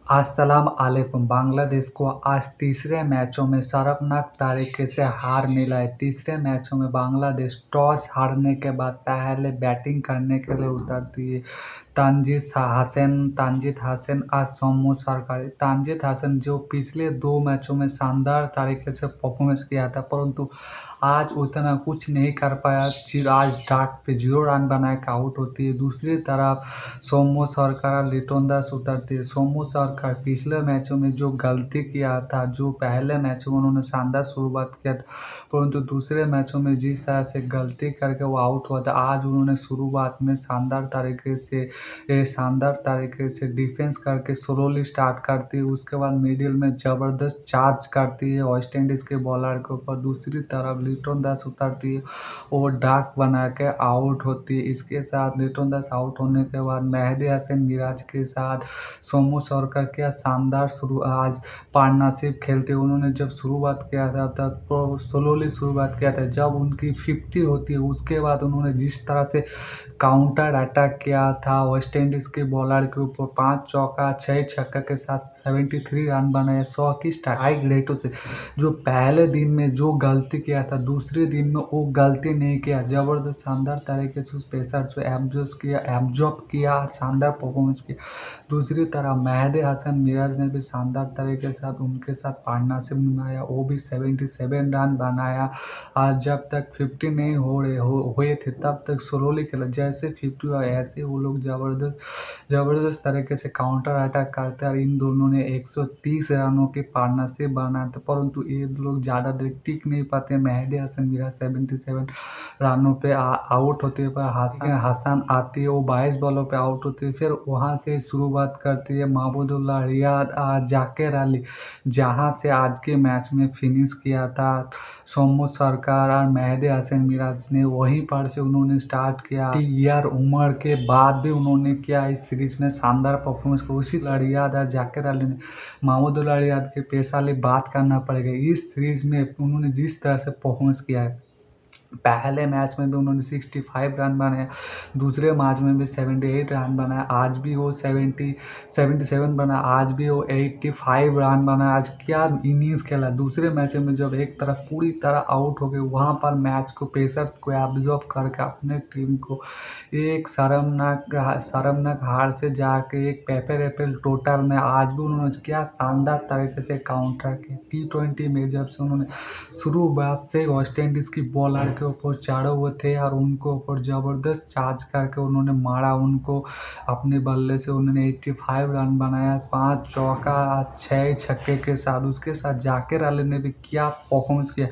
अस्सलाम वालेकुम। बांग्लादेश को आज तीसरे मैचों में शर्मनाक तरीके से हार मिला है। तीसरे मैचों में बांग्लादेश टॉस हारने के बाद पहले बैटिंग करने के लिए उतरती है। तानजीद हसन आज सोमू सरकारी। तानजीद हसन जो पिछले 2 मैचों में शानदार तरीके से परफॉर्मेंस किया था, परंतु आज उतना कुछ नहीं कर पाया। आज डाक पे 0 रन बना के आउट होती है। दूसरी तरफ सोमू सरकार और लिटन दास उतरती है। सोमू सरकार पिछले मैचों में जो गलती किया था, जो पहले मैच में उन्होंने शानदार शुरुआत किया था, परंतु दूसरे मैचों में जिस तरह से गलती करके वो आउट हुआ था, आज उन्होंने शुरुआत में शानदार तरीके से डिफेंस करके स्लोली स्टार्ट करती है। उसके बाद मिडिल में ज़बरदस्त चार्ज करती है वेस्ट इंडीज़ के बॉलर के ऊपर। दूसरी तरफ लिटन दास उतरती है, वो डाक बना के आउट होती है। इसके साथ लिटन दास आउट होने के बाद मेहदी हसन मिराज के साथ सोमू सरकार क्या शानदार आज पार्टनरशिप खेलते। उन्होंने जब शुरुआत किया था तब स्लोली शुरुआत किया था। जब उनकी 50 होती है, उसके बाद उन्होंने जिस तरह से काउंटर अटैक किया था वेस्ट इंडीज़ के बॉलर के ऊपर, 5 चौका 6 छक्का के साथ 73 रन बनाए 100 की स्ट्राइक रेटों से। जो पहले दिन में जो गलती किया था, दूसरे दिन में वो गलती नहीं किया। ज़बरदस्त शानदार तरीके से उस पेसर को एब्जॉर्ब किया और शानदार परफॉर्मेंस किया। दूसरी तरफ मेहदी हसन मिराज ने भी शानदार तरीके के साथ उनके साथ पार्टनरशिप निभाया, वो भी 77 रन बनाया। और जब तक 50 नहीं हुए थे तब तक स्लोली खेला। जैसे 50 हुआ ऐसे वो लोग ज़बरदस्त तरीके से काउंटर अटैक करते हैं और इन दोनों ने 130 रनों की पार्टनरशिप बनाया था, परंतु ये लोग ज़्यादा देर टिक नहीं पाते। मेहदी हसन मिराज 77 रनों पे आउट होते हैं, पर हसन आती है, वो 22 बॉलों पे आउट होती है। फिर वहाँ से शुरुआत करती है महमूदुल्लाह रियाद और जाकिर अली, जहाँ से आज के मैच में फिनिश किया था। सोमू सरकार और मेहदी हसन मिराज ने वहीं पर से उन्होंने स्टार्ट किया। ईयर उम्र के बाद भी उन्होंने किया इस सीरीज में शानदार परफॉर्मेंस को। उसी रियाद और जाकिर अली ने महमूदुल्लाह रियाद के पेशा लिए बात करना पड़ेगा। इस सीरीज में उन्होंने जिस तरह से परफॉर्मेंस किया है, पहले मैच में भी उन्होंने 65 रन बनाया, दूसरे मैच में भी 78 रन बनाया, आज भी वो 77 बना, आज भी वो 85 रन बना। आज क्या इनिंग्स खेला। दूसरे मैच में जब एक तरफ पूरी तरह आउट हो गए, वहाँ पर मैच को पेसर को एब्जॉर्ब करके अपने टीम को एक शर्मनाक हार से जाके एक पेपर टोटल में आज भी उन्होंने क्या शानदार तरीके से काउंटर किया। T20 में जब से उन्होंने शुरुआत से वेस्ट इंडीज़ की बॉलर के ऊपर चढ़े हुए थे और उनको ऊपर ज़बरदस्त चार्ज करके उन्होंने मारा। उनको अपने बल्ले से उन्होंने 85 रन बनाया, 5 चौका 6 छक्के के साथ। उसके साथ जाकिर अली ने भी क्या परफॉर्मेंस किया।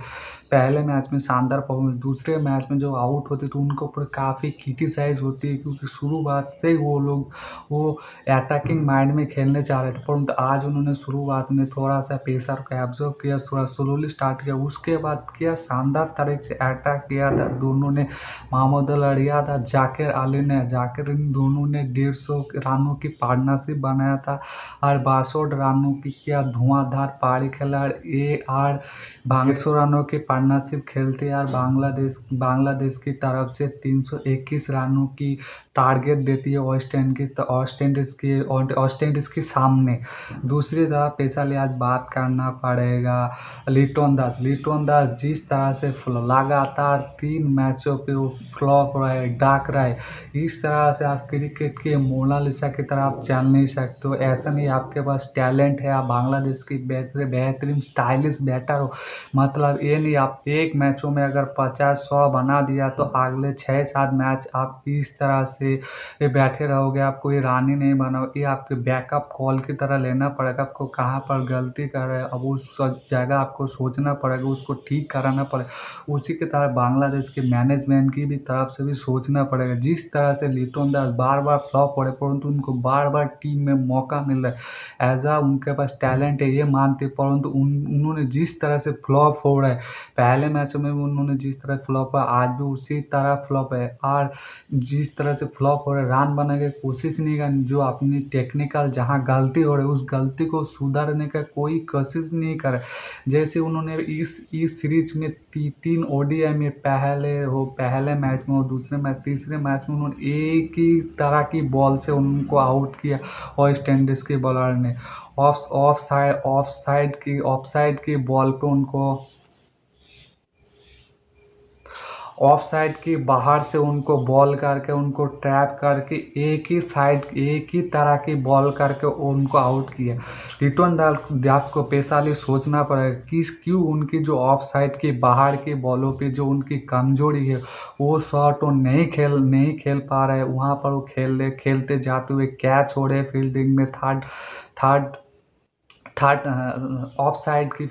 पहले मैच में शानदार परफॉर्मेंस, दूसरे मैच में जो आउट होते तो उनके ऊपर काफ़ी क्रिटिसाइज होती है, क्योंकि शुरुआत से ही वो अटैकिंग माइंड में खेलने चाह रहे थे, परंतु आज उन्होंने शुरुआत में थोड़ा सा पेसर को एब्जॉर्ब किया, थोड़ा स्लोली स्टार्ट किया। उसके बाद क्या शानदार तरीके से अटैक किया था दोनों ने, महमूदुल्लाह रियाद और जाकिर अली ने। इन दोनों ने 150 रनों की पार्टनरशिप बनाया था और 62 रनों की क्या धुआंधार पारी खेला। और 150 रनों की पार्टनरशिप खेलते यार बांग्लादेश की तरफ से 321 रनों की टारगेट देती है वेस्ट इंडीज़ के सामने। दूसरी तरफ पेशा लिहाज बात करना पड़ेगा लिटन दास जिस तरह से लगातार 3 मैचों पे वो फ्लॉप रहे, डाक रहे। इस तरह से आप क्रिकेट के मोनालिसा की तरह आप चल नहीं सकते हो। ऐसा नहीं आपके पास टैलेंट है, आप बांग्लादेश की बेहतरीन स्टाइलिश बैटर हो, मतलब ये नहीं आप एक मैचों में अगर 50-100 बना दिया तो अगले 6-7 मैच आप इस तरह से बैठे रहोगे, आप कोई रानी नहीं बनाओगे। ये आपके बैकअप कॉल की तरह लेना पड़ेगा। आपको कहाँ पर गलती कर रहे हैं, अब उस जगह आपको सोचना पड़ेगा, उसको ठीक कराना पड़ेगा। उसी की तरह बांग्लादेश के मैनेजमेंट की भी तरफ से भी सोचना पड़ेगा। जिस तरह से लिटन दास बार बार फ्लॉप हो रहे, परंतु उनको बार बार टीम में मौका मिल रहा है, उनके पास टैलेंट है ये मानते, परंतु उन्होंने जिस तरह से फ्लॉप हो रहा है, पहले मैच में भी उन्होंने जिस तरह फ्लॉप है, आज भी उसी तरह फ्लॉप है। और जिस तरह से फ्लॉप हो रहे, रन बनाने की कोशिश नहीं कर, जो अपनी टेक्निकल जहाँ गलती हो रही है उस गलती को सुधारने का कोई कोशिश नहीं करे। जैसे उन्होंने इस सीरीज में तीन ओडीआई में पहले मैच में और दूसरे मैच तीसरे मैच में उन्होंने एक ही तरह की बॉल से उनको आउट किया वेस्ट इंडीज के बॉलर ने। ऑफ साइड की बॉल पे उनको ऑफ साइड की बाहर से उनको बॉल करके उनको ट्रैप करके एक ही तरह की बॉल करके उनको आउट किया। लिटन दास को पेशाली सोचना पड़ेगा कि क्यों उनकी जो ऑफ साइड की बाहर की बॉलों पे जो उनकी कमजोरी है वो शॉट वो नहीं खेल पा रहे। वहाँ पर वो खेलते जाते हुए कैच हो रहे फील्डिंग में थर्ड थर्ड ऑफ साइड के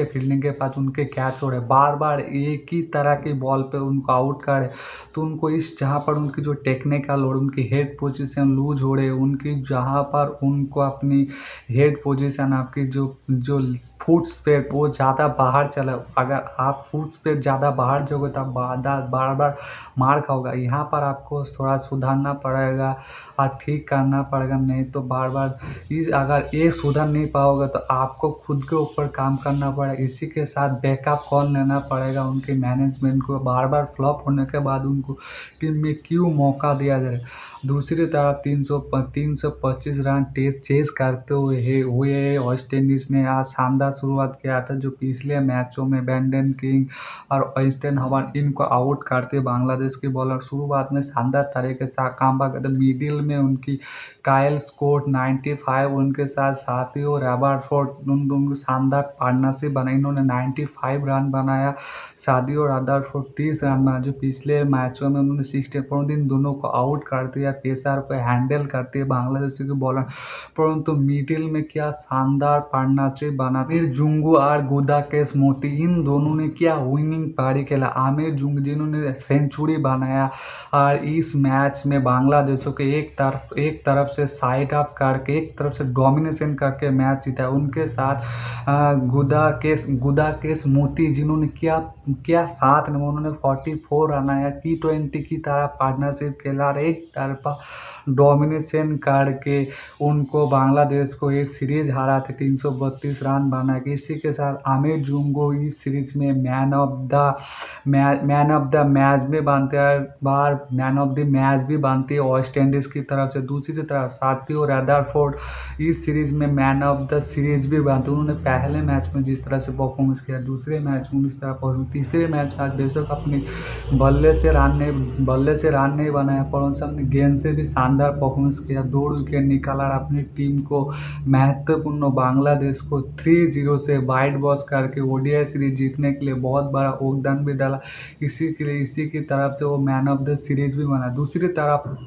फील्डिंग के पास उनके कैच हो रहे, बार बार एक ही तरह की बॉल पे उनको आउट करे। तो उनको जहाँ पर उनकी जो टेक्निकल और उनकी हेड पोजीशन लूज हो रहे, उनकी जहाँ पर उनको अपनी हेड पोजीशन आपकी जो जो फुट स्पेड वो ज़्यादा बाहर चला, अगर आप फुट स्पेड ज़्यादा बाहर जाओगे तो आप बार बार मार खाओगे। यहाँ पर आपको थोड़ा सुधारना पड़ेगा और ठीक करना पड़ेगा, नहीं तो बार बार अगर ये सुधर नहीं पाओगे तो आपको खुद के ऊपर काम करना पड़ेगा। इसी के साथ बैकअप कॉल लेना पड़ेगा उनके मैनेजमेंट को। बार बार फ्लॉप होने के बाद उनको टीम में क्यों मौका दिया जाए। दूसरी तरफ 325 रन चेस करते हुए वेस्ट इंडीज़ ने आज शानदार शुरुआत किया था, जो पिछले मैचों में ब्रेंडन किंग और वेस्टर्न हवन इनको आउट करते बांग्लादेश के बॉलर शुरुआत में शानदार तरीके से काम करते। मिडिल में उनकी कायल स्कोर 95, उनके साथ साथी और रदरफोर्ड उन दोनों शानदार पार्टनरशिप बनाई, इन्होंने 95 रन बनाया। सादियो रदरफोर्ड 30 रन बनाया, जो पिछले मैचों में उन्होंने 60 इन दोनों को आउट कर दिया। पेसर को हैंडल करते हैं बांग्लादेश के बॉलर, परंतु मिडिल में क्या शानदार पार्टनरशिप बना। आमिर जुंगू और गुदाकेश मोती इन दोनों ने क्या विनिंग पारी खेला। आमिर जुंगू जिन्होंने सेंचुरी बनाया और इस मैच में बांग्लादेशों के एक तरफ से साइड अप करके एक तरफ से डोमिनेशन करके मैच जीता। उनके साथ गुदाकेश मोती जिन्होंने क्या साथ में उन्होंने 44 रन आया। T20 की तरह पार्टनरशिप खेला और एक तरफा डोमिनेशन करके उनको बांग्लादेश को ये सीरीज हरा थे 332 रन बना के। इसी के साथ आमिर जुंगू इस सीरीज में मैन ऑफ द मैच भी बनते हैं, बार मैन ऑफ द मैच भी बनती है वेस्ट इंडीज़ की तरफ से। दूसरी तरफ साथियों रदरफोर्ड इस सीरीज में मैन ऑफ द सीरीज भी बनते। उन्होंने पहले मैच में जिस तरह से परफॉर्मेंस किया, दूसरे मैच में इस तरह परफॉर्मेंस, तीसरे मैच में आज बेशक अपनी बल्ले से रन नहीं बनाया, परंतु अपनी गेंद से भी शानदार परफॉर्मेंस किया। 2 विकेट निकाला और अपनी टीम को महत्वपूर्ण बांग्लादेश को 3-0 से वाइट वॉश करके ओडीआई सीरीज जीतने के लिए बहुत बड़ा योगदान भी डाला। इसी की तरफ से वो मैन ऑफ द सीरीज भी बना। दूसरी तरफ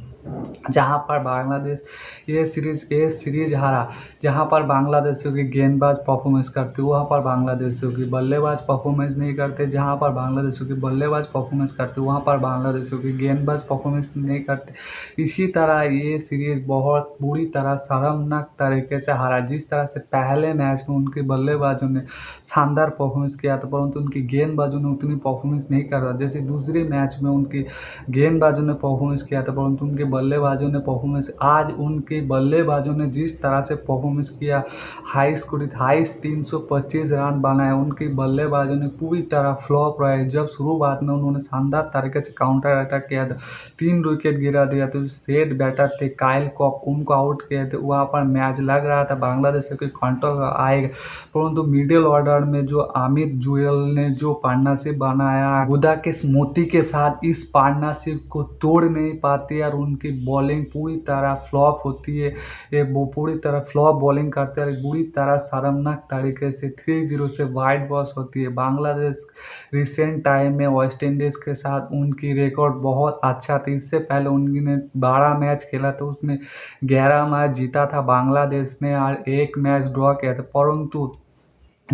जहां पर बांग्लादेश ये सीरीज हारा, जहां पर बांग्लादेशियों की गेंदबाज परफॉर्मेंस करते वहाँ पर बांग्लादेशियों की बल्लेबाज परफॉर्मेंस नहीं करते, जहां पर बांग्लादेशियों की बल्लेबाज परफॉर्मेंस करते वहाँ पर बांग्लादेशियों की गेंदबाज परफॉर्मेंस नहीं करते। इसी तरह ये सीरीज बहुत बुरी तरह शर्मनाक तरीके से हारा। जिस तरह से पहले मैच में उनके बल्लेबाजों ने शानदार परफॉर्मेंस किया था, परंतु उनकी गेंदबाजों ने उतनी परफॉर्मेंस नहीं कर रहा। जैसे दूसरे मैच में उनकी गेंदबाजों ने परफॉर्मेंस किया था, परंतु उनके बल्लेबाजों ने परफॉर्मेंस, आज उनके बल्लेबाजों ने जिस तरह से परफॉर्मेंस किया, हाई 325 रन बनाए, उनके बल्लेबाजों ने पूरी तरह फ्लॉप रहे। जब शुरुआत में उन्होंने शानदार तरीके से काउंटर अटैक किया था, 3 विकेट गिरा दिया, तो सेट बैटर थे कायल कॉक, उनको आउट किए थे। वहाँ पर मैच लग रहा था बांग्लादेश के कंट्रोल आएगा, परंतु मिडिल ऑर्डर में जो आमिर जुएल ने जो पार्टनरशिप बनाया गुदाकेश मोती के साथ, इस पार्टनरशिप को तोड़ नहीं पाती और उनकी बॉलिंग पूरी तरह फ्लॉप होती है। वो पूरी तरह फ्लॉप बॉलिंग करते हैं, बुरी तरह शर्मनाक तरीके से 3-0 से वाइट वॉश होती है। बांग्लादेश रिसेंट टाइम में वेस्ट इंडीज़ के साथ उनकी रिकॉर्ड बहुत अच्छा था। इससे पहले उन्होंने 12 मैच खेला था, उसमें 11 मैच जीता था बांग्लादेश ने और 1 मैच ड्रॉ किया था, परंतु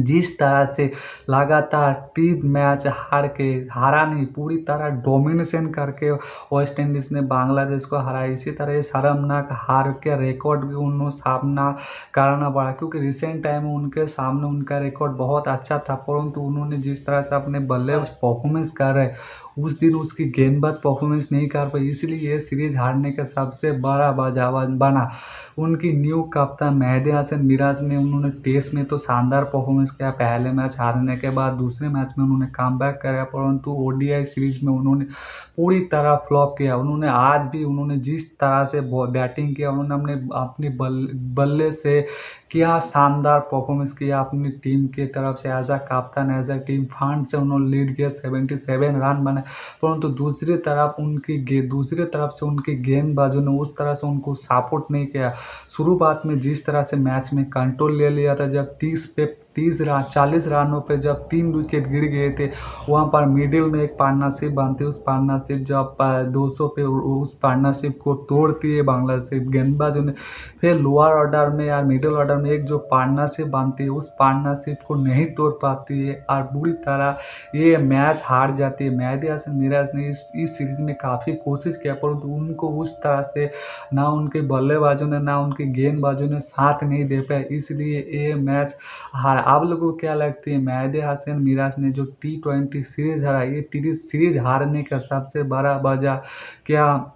जिस तरह से लगातार 3 मैच हारा नहीं, पूरी तरह डोमिनेशन करके वेस्ट इंडीज़ ने बांग्लादेश को हराया। इसी तरह इस शर्मनाक हार के रिकॉर्ड भी उन्होंने सामना करना पड़ा, क्योंकि रिसेंट टाइम में उनके सामने उनका रिकॉर्ड बहुत अच्छा था, परंतु उन्होंने जिस तरह से अपने बल्लेबाज परफॉर्मेंस कर रहे उस दिन उसकी गेंदबाज परफॉर्मेंस नहीं कर पाई, इसलिए ये सीरीज हारने का सबसे बड़ा वजह बना। उनकी न्यू कप्तान मेहदी हसन मिराज ने उन्होंने टेस्ट में तो शानदार परफॉर्मेंस किया, पहले मैच हारने के बाद दूसरे मैच में उन्होंने कमबैक कराया, परंतु ओडीआई सीरीज में उन्होंने पूरी तरह फ्लॉप किया। उन्होंने आज भी उन्होंने जिस तरह से बैटिंग किया, उन्होंने अपनी बल्ले से क्या शानदार परफॉर्मेंस किया अपनी टीम की तरफ से, एज अ कप्तान एज अ टीम फंड से उन्होंने लीड किया, 77 रन बनाए। परंतु दूसरी तरफ से उनके गेंदबाजों ने उस तरह से उनको सपोर्ट नहीं किया। शुरुआत में जिस तरह से मैच में कंट्रोल ले लिया था, जब 40 रनों पे जब 3 विकेट गिर गए थे, वहाँ पर मिडिल में एक पार्टनरशिप बनती है, उस पार्टनरशिप जब 200 पे उस पार्टनरशिप को तोड़ती है बांग्लादेश गेंदबाजों ने, फिर लोअर ऑर्डर में या मिडिल ऑर्डर में एक जो पार्टनरशिप बनती है उस पार्टनरशिप को नहीं तोड़ पाती है और बुरी तरह ये मैच हार जाती है। मेहदी हसन मिराज ने इस सीरीज में काफ़ी कोशिश किया, परंतु उनको उस तरह से ना उनके बल्लेबाजों ने ना उनके गेंदबाजों ने साथ नहीं दे पाए, इसलिए ये मैच हार। आप लोगों को क्या लगती है, मेहदी हसन मिराज ने जो T20 सीरीज हारा, ये सीरीज हारने का सबसे बड़ा वजह क्या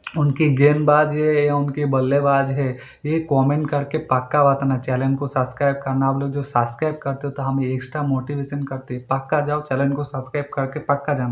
उनकी गेंदबाज है या उनके बल्लेबाज है? ये कमेंट करके पक्का बताना। चैनल को सब्सक्राइब करना, आप लोग जो सब्सक्राइब करते हो तो हमें एक्स्ट्रा मोटिवेशन करते हैं। पक्का जाओ चैनल को सब्सक्राइब करके पक्का जाना।